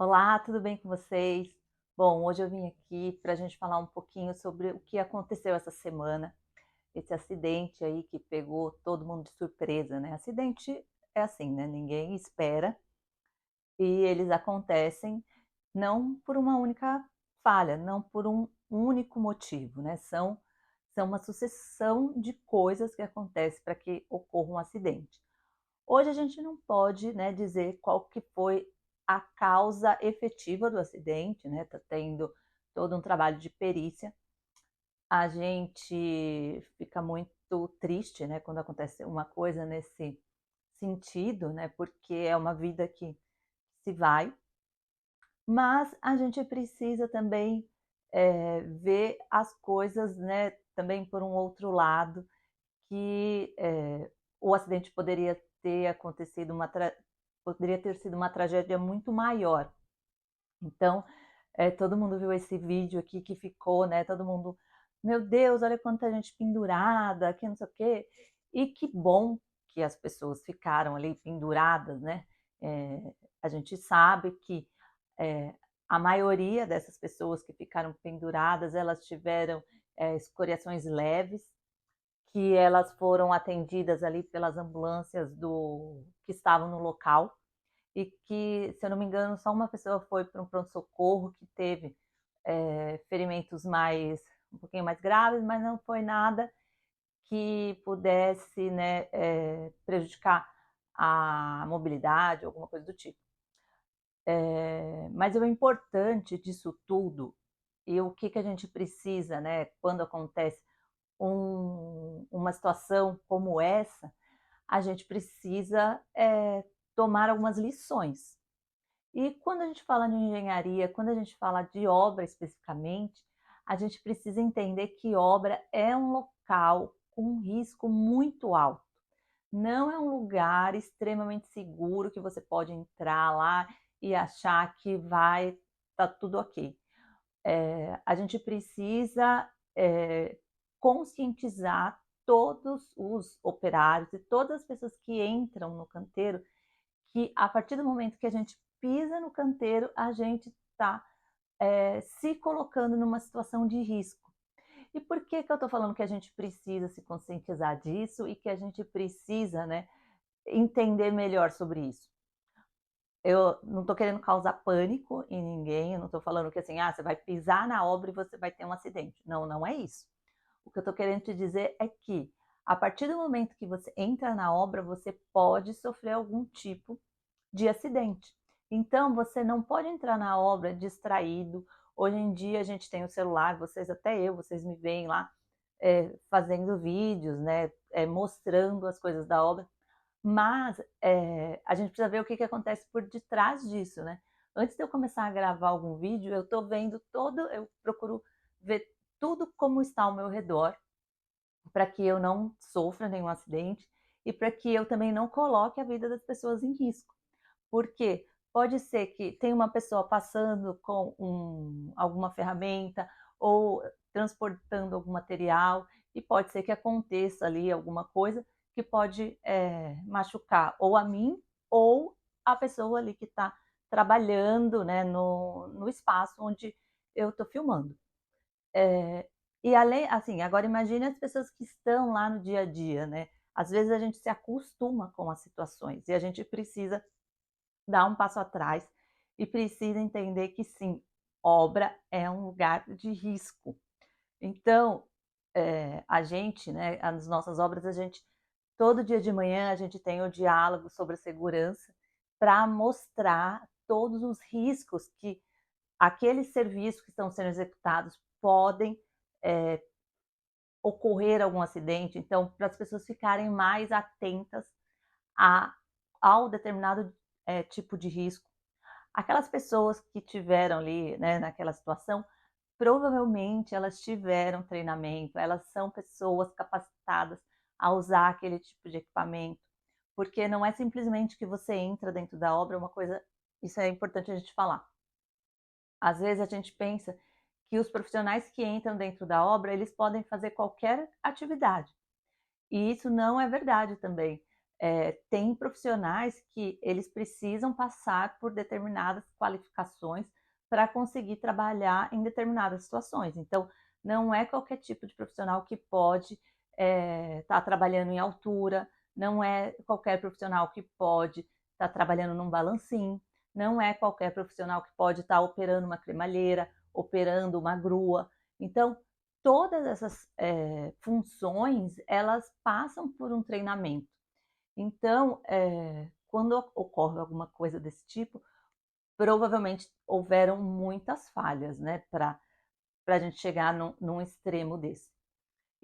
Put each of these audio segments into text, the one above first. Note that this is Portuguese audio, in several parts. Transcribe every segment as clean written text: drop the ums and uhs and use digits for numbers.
Olá, tudo bem com vocês? Bom, hoje eu vim aqui para a gente falar um pouquinho sobre o que aconteceu essa semana, esse acidente aí que pegou todo mundo de surpresa, né? Acidente é assim, né? Ninguém espera e eles acontecem não por uma única falha, não por um único motivo, né? São uma sucessão de coisas que acontecem para que ocorra um acidente. Hoje a gente não pode, né, dizer qual que foi a causa efetiva do acidente, né? Tá tendo todo um trabalho de perícia. A gente fica muito triste, né, quando acontece uma coisa nesse sentido, né? Porque é uma vida que se vai, mas a gente precisa também ver as coisas, né, também por um outro lado, que o acidente poderia ter sido uma tragédia muito maior. Então, todo mundo viu esse vídeo aqui que ficou, né? Todo mundo, meu Deus, olha quanta gente pendurada, que não sei o quê. E que bom que as pessoas ficaram ali penduradas, né? A gente sabe que é, a maioria dessas pessoas que ficaram penduradas, elas tiveram escoriações leves, que elas foram atendidas ali pelas ambulâncias que estavam no local e que, se eu não me engano, só uma pessoa foi para um pronto-socorro que teve ferimentos um pouquinho mais graves, mas não foi nada que pudesse, né, prejudicar a mobilidade, alguma coisa do tipo. Mas o importante disso tudo e o que a gente precisa, né, quando acontece uma situação como essa, a gente precisa tomar algumas lições. E quando a gente fala de engenharia, quando a gente fala de obra especificamente, a gente precisa entender que obra é um local com um risco muito alto. Não é um lugar extremamente seguro que você pode entrar lá e achar que vai estar tudo ok. A gente precisa conscientizar todos os operários e todas as pessoas que entram no canteiro que a partir do momento que a gente pisa no canteiro, a gente está se colocando numa situação de risco. E por que eu estou falando que a gente precisa se conscientizar disso e que a gente precisa, né, entender melhor sobre isso? Eu não estou querendo causar pânico em ninguém, eu não estou falando que assim, você vai pisar na obra e você vai ter um acidente. Não, não é isso. O que eu estou querendo te dizer é que, a partir do momento que você entra na obra, você pode sofrer algum tipo de acidente. Então, você não pode entrar na obra distraído. Hoje em dia, a gente tem o celular, vocês me veem lá fazendo vídeos, né, mostrando as coisas da obra. Mas a gente precisa ver o que acontece por detrás disso, né? Antes de eu começar a gravar algum vídeo, eu estou vendo eu procuro ver tudo como está ao meu redor, para que eu não sofra nenhum acidente e para que eu também não coloque a vida das pessoas em risco. Porque pode ser que tenha uma pessoa passando com alguma ferramenta ou transportando algum material e pode ser que aconteça ali alguma coisa que pode machucar ou a mim ou a pessoa ali que está trabalhando, né, no espaço onde eu estou filmando. E além, assim, agora imagine as pessoas que estão lá no dia a dia, né? Às vezes a gente se acostuma com as situações e a gente precisa dar um passo atrás e precisa entender que sim, obra é um lugar de risco. Então, a gente, né, nas nossas obras, todo dia de manhã, a gente tem o diálogo sobre segurança para mostrar todos os riscos que aqueles serviços que estão sendo executados podem ocorrer algum acidente. Então, para as pessoas ficarem mais atentas a, ao determinado tipo de risco. Aquelas pessoas que tiveram ali, né, naquela situação, provavelmente elas tiveram treinamento, elas são pessoas capacitadas a usar aquele tipo de equipamento, porque não é simplesmente que você entra dentro da obra, uma coisa, isso é importante a gente falar. Às vezes a gente pensa que os profissionais que entram dentro da obra, eles podem fazer qualquer atividade. E isso não é verdade também. tem profissionais que eles precisam passar por determinadas qualificações para conseguir trabalhar em determinadas situações. Então, não é qualquer tipo de profissional que pode estar trabalhando em altura, não é qualquer profissional que pode estar trabalhando num balancim, não é qualquer profissional que pode estar operando uma cremalheira, operando uma grua. Então, todas essas funções, elas passam por um treinamento. Então, quando ocorre alguma coisa desse tipo, provavelmente houveram muitas falhas, né, para a gente chegar num extremo desse.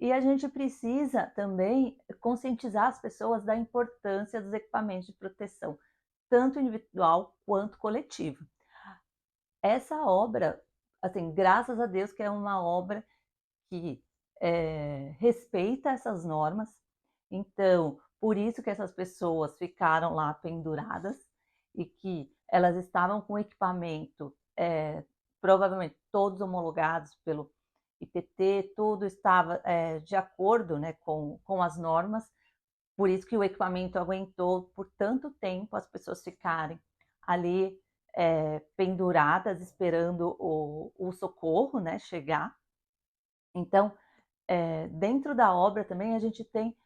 E a gente precisa também conscientizar as pessoas da importância dos equipamentos de proteção, tanto individual quanto coletivo. Essa obra, assim, graças a Deus que é uma obra que respeita essas normas. Então, por isso que essas pessoas ficaram lá penduradas e que elas estavam com equipamento, provavelmente todos homologados pelo IPT, tudo estava de acordo, né, com as normas. Por isso que o equipamento aguentou por tanto tempo as pessoas ficarem ali penduradas, esperando o socorro, né, chegar. Então, dentro da obra também a gente tem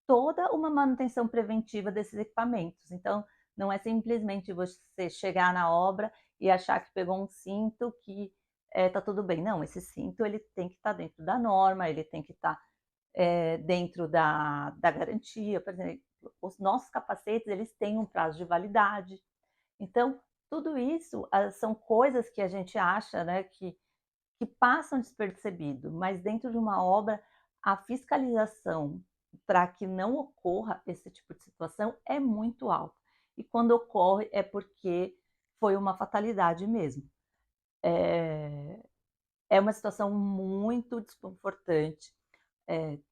toda uma manutenção preventiva desses equipamentos. Então, não é simplesmente você chegar na obra e achar que pegou um cinto que está tudo bem. Não, esse cinto ele tem que estar dentro da norma, ele tem que estar dentro da garantia. Por exemplo, os nossos capacetes eles têm um prazo de validade. Então, tudo isso são coisas que a gente acha, né, que passam despercebido, mas dentro de uma obra, a fiscalização para que não ocorra esse tipo de situação é muito alta. E quando ocorre é porque foi uma fatalidade mesmo. É uma situação muito desconfortante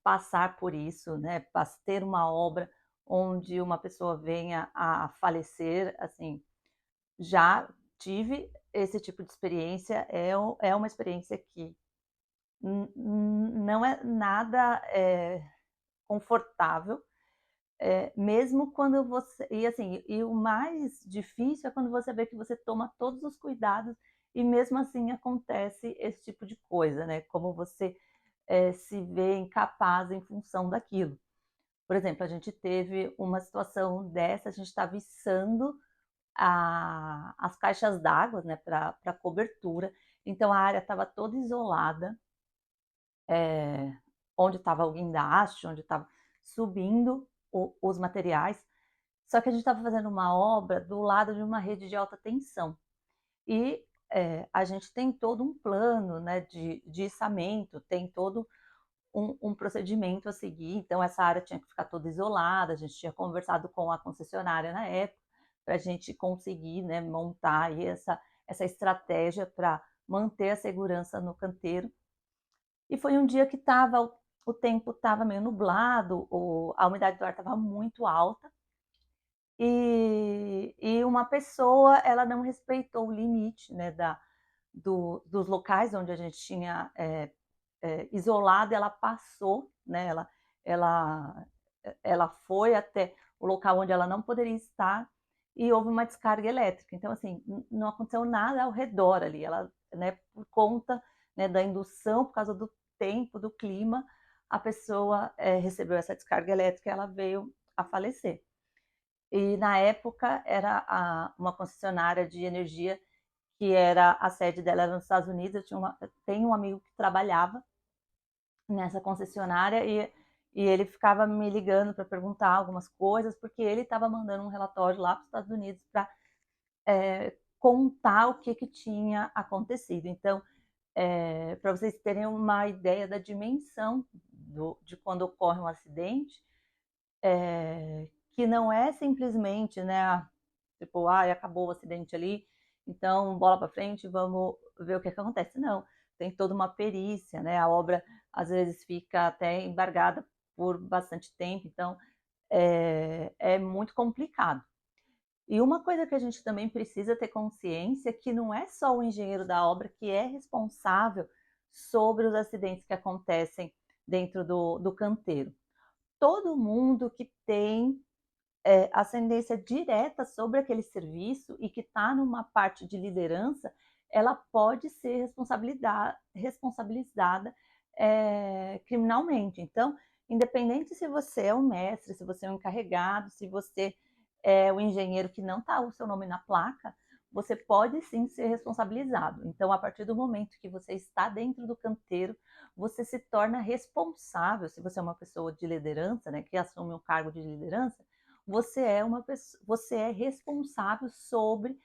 passar por isso, né? Ter uma obra onde uma pessoa venha a falecer, assim, já tive esse tipo de experiência, é uma experiência que não é nada confortável, mesmo quando você. E assim, e o mais difícil é quando você vê que você toma todos os cuidados e mesmo assim acontece esse tipo de coisa, né? Como você se vê incapaz em função daquilo. Por exemplo, a gente teve uma situação dessa, a gente estava içando as caixas d'água, né, para cobertura, então a área estava toda isolada, onde estava o guindaste, onde estava subindo os materiais. Só que a gente estava fazendo uma obra do lado de uma rede de alta tensão. E a gente tem todo um plano, né, de içamento, tem todo um procedimento a seguir. Então, essa área tinha que ficar toda isolada. A gente tinha conversado com a concessionária na época para a gente conseguir, né, montar aí essa estratégia para manter a segurança no canteiro. E foi um dia que o tempo estava meio nublado, a umidade do ar estava muito alta, e uma pessoa ela não respeitou o limite, né, dos locais onde a gente tinha isolado, ela passou, né, ela, ela foi até o local onde ela não poderia estar e houve uma descarga elétrica. Então, assim, não aconteceu nada ao redor ali. Ela, né, por conta, né, da indução, por causa do tempo, do clima, a pessoa recebeu essa descarga elétrica e ela veio a falecer. E na época era uma concessionária de energia que era a sede dela era nos Estados Unidos. Eu tenho um amigo que trabalhava nessa concessionária e ele ficava me ligando para perguntar algumas coisas, porque ele estava mandando um relatório lá para os Estados Unidos para contar o que tinha acontecido. Então, para vocês terem uma ideia da dimensão de quando ocorre um acidente, que não é simplesmente, né, tipo, acabou o acidente ali, então bola para frente, vamos ver o que acontece. Não, tem toda uma perícia, né? A obra às vezes fica até embargada por bastante tempo, então é muito complicado. E uma coisa que a gente também precisa ter consciência é que não é só o engenheiro da obra que é responsável sobre os acidentes que acontecem dentro do canteiro. Todo mundo que tem ascendência direta sobre aquele serviço e que está numa parte de liderança, ela pode ser responsabilizada criminalmente. Então, independente se você é o mestre, se você é o encarregado, se você é o engenheiro que não está o seu nome na placa, você pode sim ser responsabilizado. Então, a partir do momento que você está dentro do canteiro, você se torna responsável. Se você é uma pessoa de liderança, né, que assume um cargo de liderança, você é uma pessoa, você é responsável sobre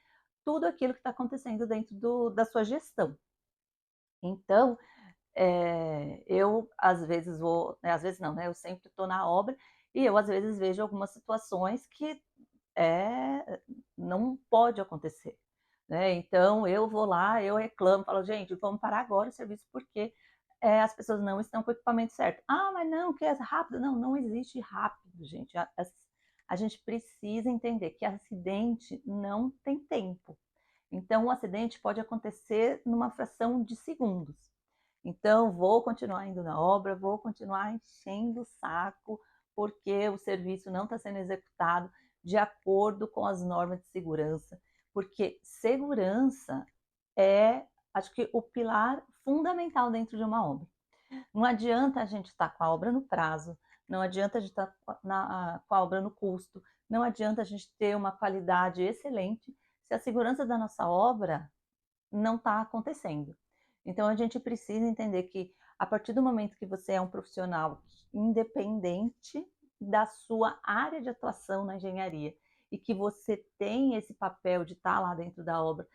tudo aquilo que está acontecendo dentro da sua gestão. Então, eu às vezes vou, né, às vezes não, né? Eu sempre estou na obra e eu às vezes vejo algumas situações que não pode acontecer, né? Então eu vou lá, eu reclamo, falo, gente, vamos parar agora o serviço porque as pessoas não estão com o equipamento certo. Ah, mas não, que é rápido. Não, não existe rápido, gente. A gente precisa entender que acidente não tem tempo. Então, o acidente pode acontecer numa fração de segundos. Então, vou continuar indo na obra, vou continuar enchendo o saco, porque o serviço não está sendo executado de acordo com as normas de segurança. Porque segurança acho que, o pilar fundamental dentro de uma obra. Não adianta a gente estar com a obra no prazo, não adianta a gente estar com a obra no custo, não adianta a gente ter uma qualidade excelente se a segurança da nossa obra não está acontecendo. Então, a gente precisa entender que, a partir do momento que você é um profissional independente da sua área de atuação na engenharia e que você tem esse papel de estar lá dentro da obra,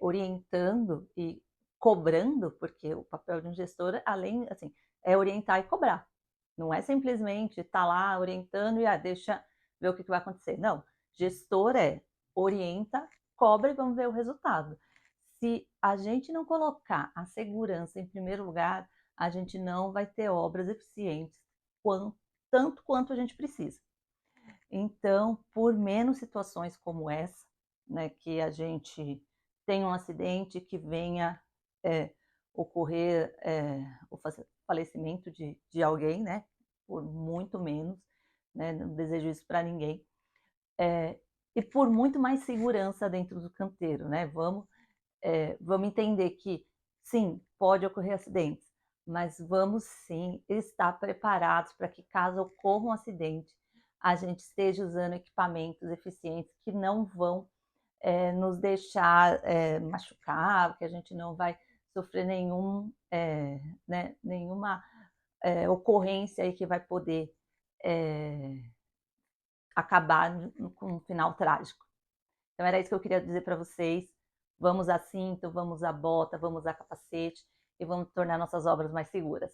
orientando e cobrando, porque o papel de um gestor, além, assim, é orientar e cobrar. Não é simplesmente estar lá orientando e deixa ver o que vai acontecer. Não, gestor orienta, cobra e vamos ver o resultado. Se a gente não colocar a segurança em primeiro lugar, a gente não vai ter obras eficientes tanto quanto a gente precisa. Então, por menos situações como essa, né, que a gente tem um acidente que venha ocorrer o falecimento de alguém, né, por muito menos, né, não desejo isso para ninguém, e por muito mais segurança dentro do canteiro, né, vamos entender que, sim, pode ocorrer acidentes, mas vamos sim estar preparados para que, caso ocorra um acidente, a gente esteja usando equipamentos eficientes que não vão nos deixar machucar, que a gente não vai sofrer nenhuma ocorrência aí que vai poder acabar com um final trágico. Então, era isso que eu queria dizer para vocês. Vamos a cinto, vamos a bota, vamos a capacete e vamos tornar nossas obras mais seguras.